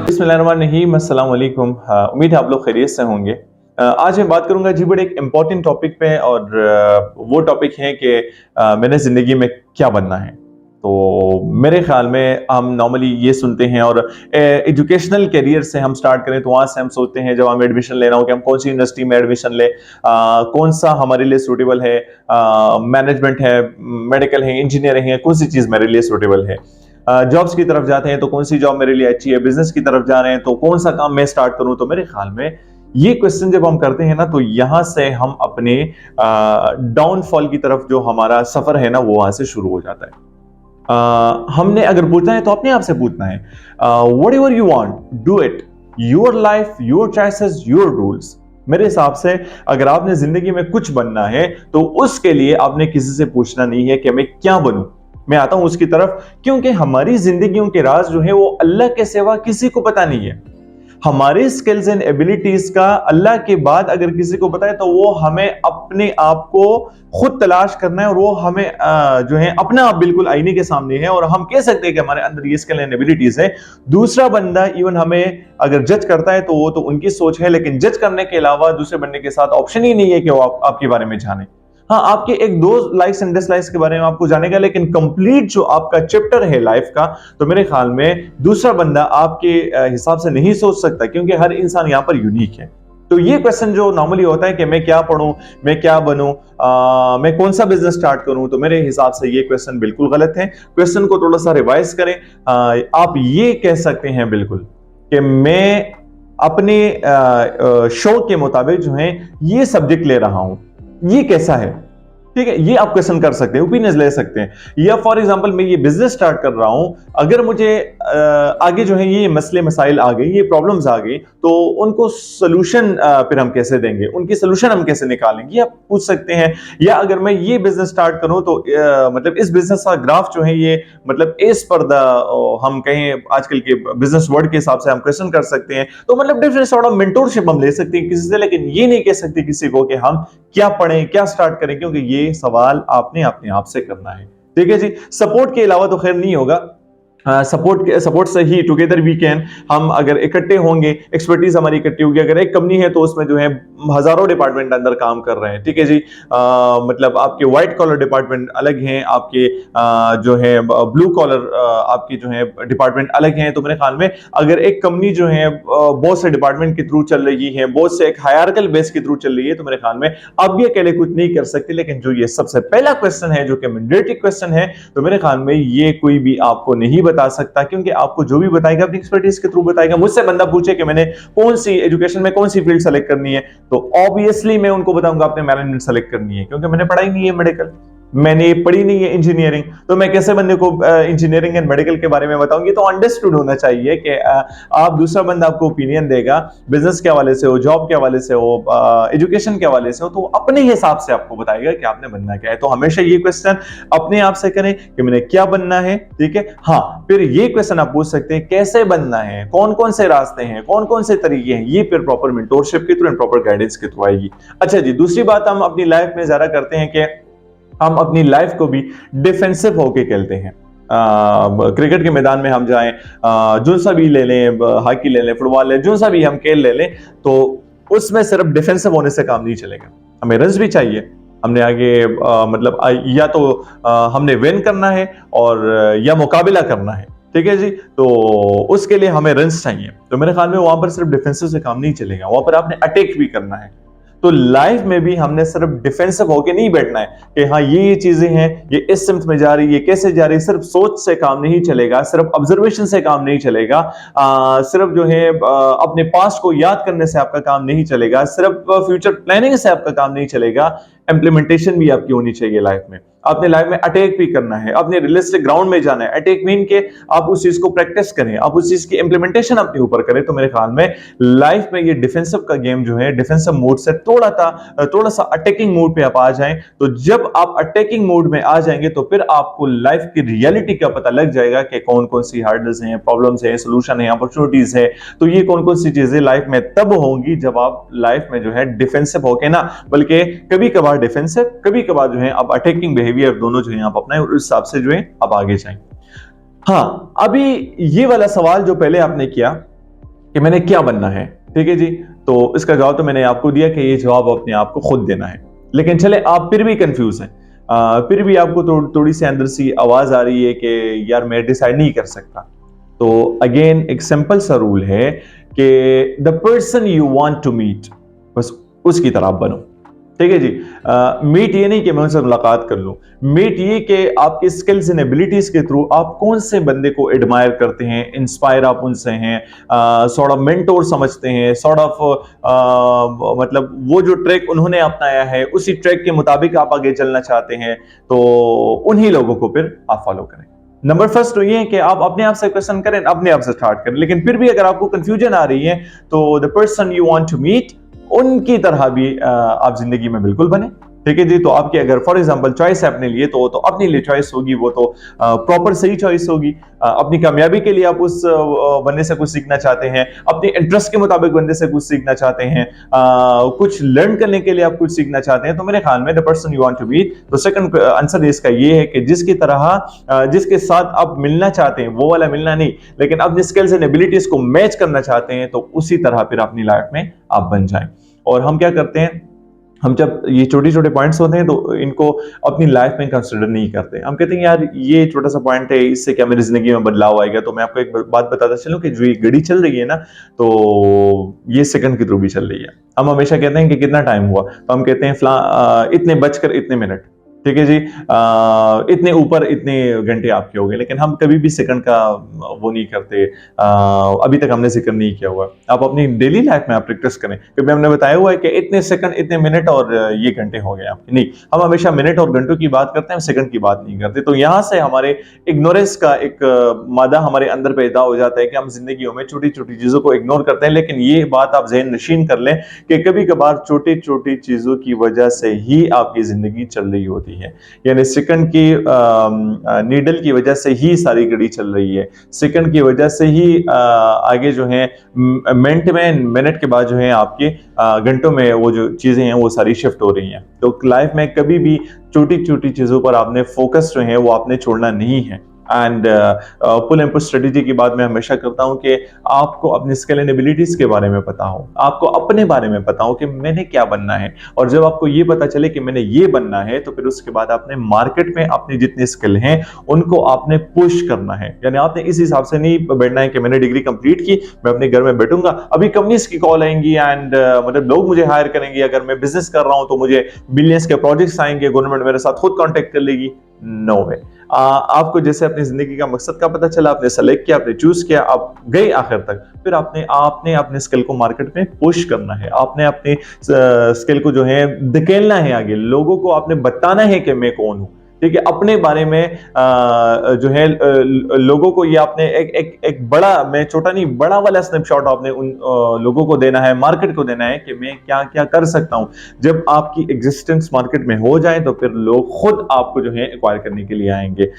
बिस्मिल्लाहिर्रहमानिर्रहीम, अस्सलाम वालेकुम। उम्मीद है आप लोग खैरियत से होंगे। आज मैं बात करूंगा जी बड़े एक इम्पॉर्टेंट टॉपिक पे, और वो टॉपिक है कि मैंने ज़िंदगी में क्या बनना है। तो मेरे ख्याल में हम नॉर्मली ये सुनते हैं, और एजुकेशनल करियर से हम स्टार्ट करें तो वहाँ से हम सोचते हैं जब हमें एडमिशन लेना हो कि हम कौन सी यूनिवर्सिटी में एडमिशन लें, कौन सा हमारे लिए सूटेबल है, मैनेजमेंट है, मेडिकल है, इंजीनियरिंग है, कौन सी चीज़ मेरे लिए सूटेबल है। जॉब्स की तरफ जाते हैं तो कौन सी जॉब मेरे लिए अच्छी है, बिजनेस की तरफ जा रहे हैं तो कौन सा काम मैं स्टार्ट करूं। तो मेरे ख्याल में ये क्वेश्चन जब हम करते हैं ना, तो यहां से हम अपने डाउनफॉल की तरफ जो हमारा सफर है ना, वो वहां से शुरू हो जाता है। हमने अगर पूछना है तो अपने आप से पूछना है, what ever you want do it, your life, your choices, your rules. मेरे हिसाब से अगर आपने जिंदगी में कुछ बनना है तो उसके लिए आपने किसी से पूछना नहीं है कि मैं क्या बनूं। मैं आता हूं उसकी तरफ, क्योंकि हमारी जिंदगियों के राज जो है वो अल्लाह के सिवा किसी को पता नहीं है। हमारे स्किल्स एंड एबिलिटीज का अल्लाह के बाद अगर किसी को पता है तो वो हमें अपने आप को खुद तलाश करना है, और वो हमें जो है अपना आप बिल्कुल आईने के सामने है, और हम कह सकते हैं कि हमारे अंदर ये स्किल एंड एबिलिटीज है। दूसरा बंदा इवन हमें अगर जज करता है तो वो तो उनकी सोच है, लेकिन जज करने के अलावा दूसरे बंदे के साथ ऑप्शन ही नहीं है कि वो आपके बारे में जाने। हाँ, आपके एक दो लाइक्स एंड डिसलाइक्स के बारे में आपको जानेगा, लेकिन कंप्लीट जो आपका चैप्टर है लाइफ का, तो मेरे ख्याल में दूसरा बंदा आपके हिसाब से नहीं सोच सकता, क्योंकि हर इंसान यहां पर यूनिक है। तो ये क्वेश्चन जो नॉर्मली होता है कि मैं क्या पढ़ूं, मैं क्या बनूं, मैं कौन सा बिजनेस स्टार्ट करूं, तो मेरे हिसाब से ये क्वेश्चन बिल्कुल गलत है। क्वेश्चन को थोड़ा सा रिवाइज करें। आप ये कह सकते हैं बिल्कुल कि मैं अपने शौक के मुताबिक जो है ये सब्जेक्ट ले रहा हूं। ये कैसा है, ठीक है, ये आप क्वेश्चन कर सकते हैं, ओपिनियन ले सकते हैं। या फॉर एग्जांपल मैं ये बिजनेस स्टार्ट कर रहा हूं, अगर मुझे आगे जो है ये मसले मसाइल आ गई, ये प्रॉब्लम्स आ गई, तो उनको सोल्यूशन फिर हम कैसे देंगे, उनकी सोल्यूशन हम कैसे निकालेंगे, आप पूछ सकते हैं। या अगर मैं ये बिजनेस स्टार्ट करूं तो मतलब इस बिजनेस का ग्राफ जो है ये मतलब एज पर द, हम कहें आजकल के बिजनेस वर्ड के हिसाब से हम क्वेश्चन कर सकते हैं। तो मतलब डिफरेंट सॉर्ट ऑफ मेंटोरशिप हम ले सकते हैं किसी से, लेकिन ये नहीं कह सकते किसी को कि हम क्या पढ़ें, क्या स्टार्ट करें, क्योंकि ये सवाल आपने अपने आप से करना है। ठीक है जी। सपोर्ट के अलावा तो खैर नहीं होगा। सपोर्ट से ही टुगेदर वी कैन, हम अगर इकट्ठे होंगे, एक्सपर्टीज हमारी इकट्ठी होगी। अगर एक कंपनी है तो उसमें जो है हजारों डिपार्टमेंट अंदर काम कर रहे हैं, ठीक है जी। मतलब आपके व्हाइट कॉलर डिपार्टमेंट अलग हैं, आपके जो है ब्लू कॉलर आपकी जो है डिपार्टमेंट अलग हैं। तो मेरे ख्याल में अगर एक कंपनी जो है बहुत से डिपार्टमेंट के थ्रू चल रही है, बहुत से एक हायरार्किकल बेस के थ्रू चल रही है, तो मेरे ख्याल में आप भी अकेले कुछ नहीं कर सकते। लेकिन जो ये सबसे पहला क्वेश्चन है जो कि मैंडेटरी क्वेश्चन है, तो मेरे ख्याल में ये कोई भी आपको नहीं बता सकता, क्योंकि आपको जो भी बताएगा अपनी एक्सपर्टीज के थ्रू बताएगा। मुझसे बंदा पूछे कि मैंने कौन सी एजुकेशन में कौन सी फील्ड सेलेक्ट करनी है, तो ऑब्वियसली मैं उनको बताऊंगा आपने मैनेजमेंट सेलेक्ट करनी है, क्योंकि मैंने पढ़ाई नहीं है मेडिकल, मैंने पढ़ी नहीं है इंजीनियरिंग, तो मैं कैसे बंदे को इंजीनियरिंग एंड मेडिकल के बारे में बताऊंगी। तो अंडरस्टूड होना चाहिए कि आप दूसरा बंदा आपको ओपिनियन देगा बिजनेस के हवाले से हो, जॉब के हवाले से हो, एजुकेशन के हवाले से हो, तो अपने हिसाब से आपको बताएगा कि आपने बनना क्या है। तो हमेशा ये क्वेश्चन अपने आप से करें कि मैंने क्या बनना है, ठीक है। हाँ, फिर ये क्वेश्चन आप पूछ सकते हैं कैसे बनना है, कौन कौन से रास्ते हैं, कौन कौन से तरीके हैं। ये फिर प्रॉपर मेंटोरशिप के थ्रू एंड प्रॉपर गाइडेंस के थ्रू आएगी। अच्छा जी, दूसरी बात हम अपनी लाइफ में ज्यादा करते हैं कि हम अपनी लाइफ को भी डिफेंसिव होके खेलते हैं। क्रिकेट के मैदान में हम जाएं, जो सा भी ले लें, हॉकी ले लें, फुटबॉल ले, जो सा भी हम खेल ले लें, तो उसमें सिर्फ डिफेंसिव होने से काम नहीं चलेगा। हमें रन्स भी चाहिए। हमने आगे मतलब या तो हमने विन करना है और या मुकाबला करना है, ठीक है जी। तो उसके लिए हमें रन्स चाहिए। तो मेरे ख्याल में वहां पर सिर्फ डिफेंसिव से काम नहीं चलेगा, वहां पर आपने अटैक भी करना है। तो लाइफ में भी हमने सिर्फ डिफेंसिव होके नहीं बैठना है कि हाँ ये चीजें हैं, ये इस सिमत में जा रही है, ये कैसे जा रही है। सिर्फ सोच से काम नहीं चलेगा, सिर्फ ऑब्जर्वेशन से काम नहीं चलेगा, सिर्फ जो है अपने पास्ट को याद करने से आपका काम नहीं चलेगा, सिर्फ फ्यूचर प्लानिंग से आपका काम नहीं चलेगा। इंप्लीमेंटेशन भी आपकी होनी चाहिए लाइफ में। आपने लाइफ में अटैक भी करना है, अपने रियलिस्टिक ग्राउंड में जाना है। अटैक मीन के आप उस चीज को प्रैक्टिस करें, आप उस चीज की इंप्लीमेंटेशन अपने ऊपर करें। तो मेरे ख्याल में लाइफ में ये डिफेंसिव का गेम जो है, डिफेंसिव मोड से थोड़ा सा अटैकिंग मोड पे आप आ जाएं। तो जब आप अटैकिंग मोड में आ जाएंगे तो फिर आपको लाइफ की रियलिटी का पता लग जाएगा कि कौन कौन सी हार्डल्स हैं, प्रॉब्लम्स हैं, सोल्यूशन है, अपॉर्चुनिटीज है। तो ये कौन कौन सी चीजें लाइफ में तब होंगी जब आप लाइफ में जो है डिफेंसिव होके ना, बल्कि कभी कभार डिफेंसिव, कभी कभार जो है आप अटैकिंग बिहेवियर बिहेवियर दोनों जो है आप अपनाएं और उस हिसाब से जो है आप आगे जाएं। हाँ, अभी ये वाला सवाल जो पहले आपने किया कि मैंने क्या बनना है, ठीक है जी, तो इसका जवाब तो मैंने आपको दिया कि ये जवाब अपने आप को खुद देना है। लेकिन चले आप फिर भी कंफ्यूज हैं, फिर भी आपको थोड़ी सी अंदर सी आवाज आ रही है कि यार मैं डिसाइड नहीं कर सकता, तो अगेन एक सिंपल सा रूल है कि the person you want to meet, बस उसकी तरह आप बनो, ठीक है जी। मीट ये नहीं कि मैं उनसे मुलाकात कर लूं, मीट ये कि आपकी स्किल्स एंड एबिलिटीज के थ्रू आप कौन से बंदे को एडमायर करते हैं, इंस्पायर आप उनसे हैं, सॉर्ट ऑफ मेंटोर समझते हैं, सॉर्ट ऑफ मतलब वो जो ट्रैक उन्होंने अपनाया है उसी ट्रैक के मुताबिक आप आगे चलना चाहते हैं, तो उन्हीं लोगों को फिर आप फॉलो करें। नंबर फर्स्ट तो ये है कि आप अपने आप से क्वेश्चन करें, अपने आप से स्टार्ट करें। लेकिन फिर भी अगर आपको कंफ्यूजन आ रही है तो the person you want to meet, उनकी तरह भी आप जिंदगी में बिल्कुल बने, ठीक है जी। तो आपकी अगर फॉर एग्जांपल चॉइस आपने लिए तो अपनी लिए चॉइस होगी, वो तो प्रॉपर सही चॉइस होगी। अपनी कामयाबी के लिए आप उस बंदे से कुछ सीखना चाहते हैं, अपने इंटरेस्ट के मुताबिक बंदे से कुछ सीखना चाहते हैं, कुछ लर्न करने के लिए आप कुछ सीखना चाहते हैं, तो मेरे ख्याल में the person you want to meet, तो सेकंड आंसर इसका ये है कि जिसकी तरह जिसके साथ आप मिलना चाहते हैं, वो वाला मिलना नहीं, लेकिन अपनी स्किल्स एंड एबिलिटीज को मैच करना चाहते हैं, तो उसी तरह फिर अपनी लाइफ में आप बन जाएं। और हम क्या करते हैं, हम जब ये छोटे छोटे पॉइंट्स होते हैं तो इनको अपनी लाइफ में कंसिडर नहीं करते। हम कहते हैं यार ये छोटा सा पॉइंट है, इससे क्या मेरी जिंदगी में बदलाव आएगा। तो मैं आपको एक बात बताता चलूं कि जो ये घड़ी चल रही है ना, तो ये सेकंड के थ्रू भी चल रही है। हम हमेशा कहते हैं कि कितना टाइम हुआ, तो हम कहते हैं इतने बजकर इतने मिनट, ठीक है जी, इतने ऊपर इतने घंटे आपके हो गए, लेकिन हम कभी भी सेकंड का वो नहीं करते, अभी तक हमने जिक्र नहीं किया हुआ। आप अपनी डेली लाइफ में आप प्रैक्टिस करें, क्योंकि हमने बताया हुआ है कि इतने सेकंड इतने मिनट और ये घंटे हो गए आपके, नहीं, हम हमेशा मिनट और घंटों की बात करते हैं, सेकंड की बात नहीं करते। तो यहां से हमारे इग्नोरेंस का एक मादा हमारे अंदर पैदा हो जाता है कि हम जिंदगी में छोटी छोटी चीजों को इग्नोर करते हैं। लेकिन ये बात आप ज़हन नशीन कर लें कि कभी कभार छोटी छोटी चीजों की वजह से ही आपकी जिंदगी चल रही होती है, यानी सेकंड की नीडल की वजह से ही सारी घड़ी चल रही है, सेकंड की वजह से ही आगे जो है मिनट के बाद जो है आपके घंटों में वो जो चीजें हैं वो सारी शिफ्ट हो रही हैं। तो लाइफ में कभी भी छोटी छोटी चीजों पर आपने फोकस जो है वो आपने छोड़ना नहीं है। And pull and push strategy की बात मैं हमेशा करता हूं कि आपको अपनी स्किल एंड एबिलिटीज के बारे में पता हो, आपको अपने बारे में पता हो कि मैंने क्या बनना है। और जब आपको ये पता चले कि मैंने ये बनना है, तो फिर उसके बाद आपने मार्केट में अपनी जितनी स्किल हैं उनको आपने पुश करना है। यानी आपने इस हिसाब से नहीं बैठना है कि मैंने डिग्री कंप्लीट की, मैं अपने घर में बैठूंगा, अभी कंपनीज की कॉल आएंगी एंड मतलब लोग मुझे हायर करेंगे, अगर मैं बिजनेस कर रहा हूं तो मुझे बिलियंस के प्रोजेक्ट्स आएंगे, गवर्नमेंट मेरे साथ खुद कॉन्टेक्ट कर लेगी। नो वे। आपको जैसे अपनी जिंदगी का मकसद का पता चला, आपने सेलेक्ट किया, आपने चूज किया, आप गए आखिर तक, फिर आपने अपने स्किल को मार्केट में पुश करना है, आपने अपने स्किल को जो है धकेलना है आगे, लोगों को आपने बताना है कि मैं कौन हूं, ठीक है। अपने बारे में जो है लोगों को ये आपने एक बड़ा, मैं छोटा नहीं बड़ा वाला स्नैपशॉट आपने उन लोगों को देना है, मार्केट को देना है कि मैं क्या क्या कर सकता हूं। जब आपकी एग्जिस्टेंस मार्केट में हो जाए तो फिर लोग खुद आपको जो है एक्वायर करने के लिए आएंगे,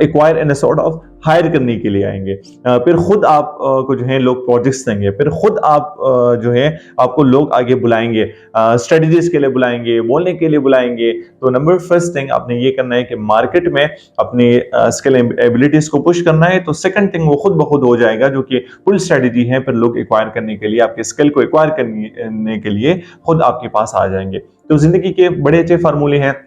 acquire in a sort of hire करने के लिए आएंगे, फिर खुद आप को जो है लोग प्रोजेक्ट्स देंगे, फिर खुद आप जो है आपको लोग आगे बुलाएंगे, स्ट्रेटजीज के लिए बुलाएंगे, बोलने के लिए बुलाएंगे। तो नंबर फर्स्ट थिंग आपने ये करना है कि मार्केट में अपनी स्किल एबिलिटीज को पुश करना है। तो सेकंड थिंग वो खुद ब खुद हो जाएगा, जो कि फुल स्ट्रेटजी है, फिर लोग एक्वायर करने के लिए, आपके स्किल को एक्वायर करने के लिए खुद आपके पास आ जाएंगे। तो जिंदगी के बड़े अच्छे फार्मूले हैं,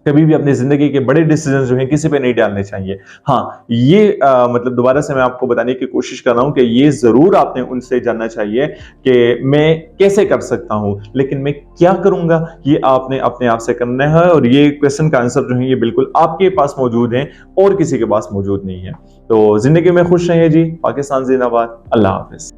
कभी भी अपनी जिंदगी के बड़े डिसीजन जो हैं किसी पे नहीं डालने चाहिए। हाँ, ये मतलब दोबारा से मैं आपको बताने की कोशिश कर रहा हूं कि ये जरूर आपने उनसे जानना चाहिए कि मैं कैसे कर सकता हूं, लेकिन मैं क्या करूंगा ये आपने अपने आप से करना है। और ये क्वेश्चन का आंसर जो है ये बिल्कुल आपके पास मौजूद है और किसी के पास मौजूद नहीं है। तो जिंदगी में खुश रहिए जी। पाकिस्तान जिंदाबाद। अल्लाह हाफिज।